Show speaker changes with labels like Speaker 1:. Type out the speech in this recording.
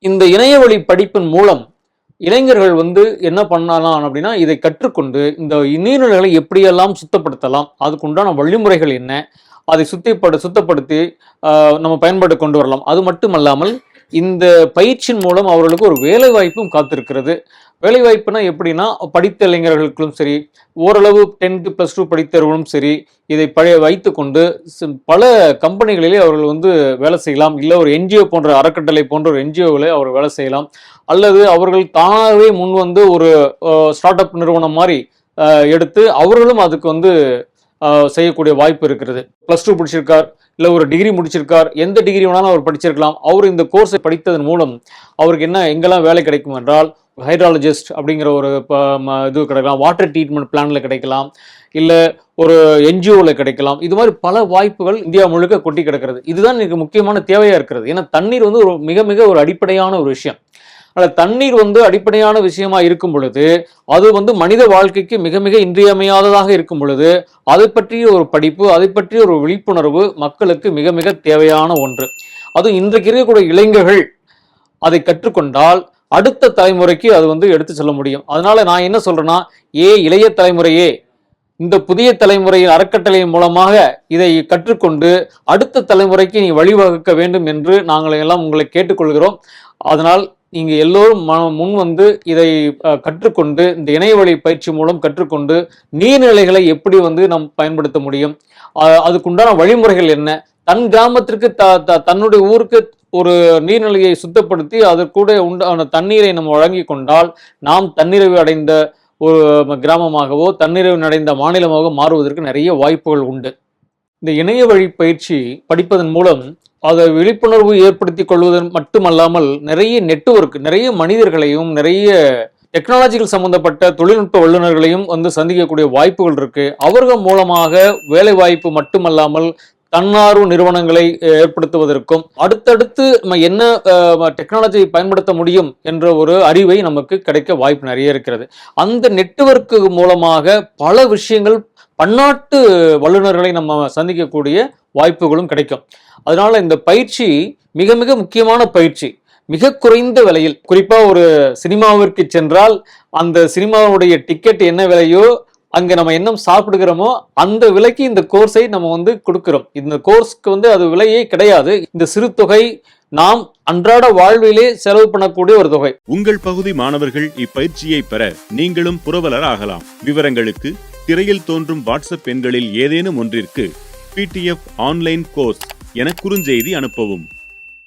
Speaker 1: இந்த இணைய வழி படிப்பின் மூலம் இளைஞர்கள் என்ன பண்ணலாம் அப்படின்னா, இதை கற்றுக்கொண்டு இந்த நீர்நிலைகளை எப்படியெல்லாம் சுத்தப்படுத்தலாம், அதுக்கு உண்டான வழிமுறைகள் என்ன, அதை சுத்தப்படுத்தி நம்ம பயன்பாடு கொண்டு வரலாம். அது மட்டுமல்லாமல் இந்த பயிற்சியின் மூலம் அவர்களுக்கு ஒரு வேலை வாய்ப்பும் காத்திருக்கிறது. வேலை வாய்ப்புனா எப்படின்னா, படித்த இளைஞர்களுக்கும் சரி, ஓரளவு 10th +2 படித்தவர்களும் சரி, இதை வைத்துக்கொண்டு பல கம்பெனிகளிலே அவர்கள் வேலை செய்யலாம். இல்லை ஒரு என்ஜிஓ போன்ற அறக்கட்டளை போன்ற ஒரு என்ஜிஓவில் அவர் வேலை செய்யலாம். அல்லது அவர்கள் தானாகவே முன் ஒரு ஸ்டார்ட் அப் நிறுவனம் மாதிரி எடுத்து அவர்களும் அதுக்கு செய்யக்கூடிய வாய்ப்பு இருக்கிறது. +2 படிச்சிருக்கார், இல்லை ஒரு டிகிரி முடிச்சிருக்கார், எந்த டிகிரி வேணாலும் அவர் படிச்சிருக்கலாம். அவர் இந்த கோர்ஸை படித்ததன் மூலம் அவருக்கு எங்கெல்லாம் வேலை கிடைக்கும் என்றால், ஹைட்ராலஜிஸ்ட் அப்படிங்கிற ஒரு இது கிடைக்கலாம், வாட்டர் ட்ரீட்மெண்ட் பிளான்ல கிடைக்கலாம், இல்லை ஒரு என்ஜிஓவில் கிடைக்கலாம். இது மாதிரி பல வாய்ப்புகள் இந்தியா முழுக்க கொட்டி கிடக்கிறது. இதுதான் எனக்கு முக்கியமான தேவையா இருக்கிறது. ஏன்னா தண்ணீர் ஒரு மிக மிக ஒரு அடிப்படையான ஒரு விஷயம். தண்ணீர் அடிப்படையான விஷயமா இருக்கும் பொழுது, அது மனித வாழ்க்கைக்கு மிக மிக இன்றியமையாததாக இருக்கும் பொழுது, அதை பற்றிய ஒரு படிப்பு, அதை பற்றிய ஒரு விழிப்புணர்வு மக்களுக்கு மிக மிக தேவையான ஒன்று. அதுவும் இன்றைக்கு இருக்கக்கூடிய இளைஞர்கள் அதை கற்றுக்கொண்டால் அடுத்த தலைமுறைக்கு அது எடுத்து செல்ல முடியும். அதனால நான் என்ன சொல்றேன்னா, இளைய தலைமுறையே, இந்த புதிய தலைமுறையின் அறக்கட்டளையின் மூலமாக இதை கற்றுக்கொண்டு அடுத்த தலைமுறைக்கு நீ வழிவகுக்க வேண்டும் என்று நாங்கள் எல்லாம் உங்களை கேட்டுக்கொள்கிறோம். அதனால் நீங்க எல்லோரும் முன் இதை கற்றுக்கொண்டு, இந்த இணையவழி பயிற்சி மூலம் கற்றுக்கொண்டு நீர்நிலைகளை எப்படி நாம் பயன்படுத்த முடியும், அதுக்குண்டான வழிமுறைகள் என்ன, தன் கிராமத்திற்கு தன்னுடைய ஊருக்கு ஒரு நீர்நிலையை சுத்தப்படுத்தி அதற்கூட உண்டான தண்ணீரை நம்ம வழங்கி கொண்டால் நாம் தன்னிறைவு அடைந்த ஒரு கிராமமாகவோ தன்னிறைவு அடைந்த மாநிலமாகவோ மாறுவதற்கு நிறைய வாய்ப்புகள் உண்டு. இந்த இணைய வழி பயிற்சி படிப்பதன் மூலம் அதை விழிப்புணர்வு ஏற்படுத்தி கொள்வதன் மட்டுமல்லாமல் நிறைய நெட்வொர்க், நிறைய மனிதர்களையும் நிறைய டெக்னாலஜிகள் சம்பந்தப்பட்ட தொழில்நுட்ப வல்லுநர்களையும் சந்திக்கக்கூடிய வாய்ப்புகள் இருக்கு. அவர்கள் மூலமாக வேலை வாய்ப்பு மட்டுமல்லாமல் தன்னார்வ நிறுவனங்களை ஏற்படுத்துவதற்கும் அடுத்தடுத்து நம்ம என்ன டெக்னாலஜியை பயன்படுத்த முடியும் என்ற ஒரு அறிவை நமக்கு கிடைக்க வாய்ப்பு நிறைய இருக்கிறது. அந்த நெட்வொர்க்கு மூலமாக பல விஷயங்கள், பன்னாட்டு வல்லுநர்களை நம்ம சந்திக்கக்கூடிய வாய்ப்புகளும் கிடைக்கும். அதனால இந்த பயிற்சி மிக மிக முக்கியமான பயிற்சி. மிக குறைந்த விலையில், குறிப்பா ஒரு சினிமாவிற்கு சென்றால் அந்த சினிமாவுடைய டிக்கெட் என்ன விலையோ, அங்க நம்ம என்ன சாப்பிடுகிறோமோ அந்த விலைக்கு இந்த கோர்ஸை நம்ம கொடுக்கிறோம். இந்த கோர்ஸ்க்கு அது விலையே கிடையாது. இந்த சிறு தொகை நாம் அன்றாட வாழ்விலே செலவு பண்ணக்கூடிய ஒரு தொகை.
Speaker 2: உங்கள் பகுதி மாணவர்கள் இப்பயிற்சியை பெற நீங்களும் புரவலர் ஆகலாம். விவரங்களுக்கு திரையில் தோன்றும் வாட்ஸ்அப் எண்களில் ஏதேனும் ஒன்றிற்கு PDF ஆன்லைன் கோர்ஸ் என குறுஞ்செய்தி அனுப்பவும்.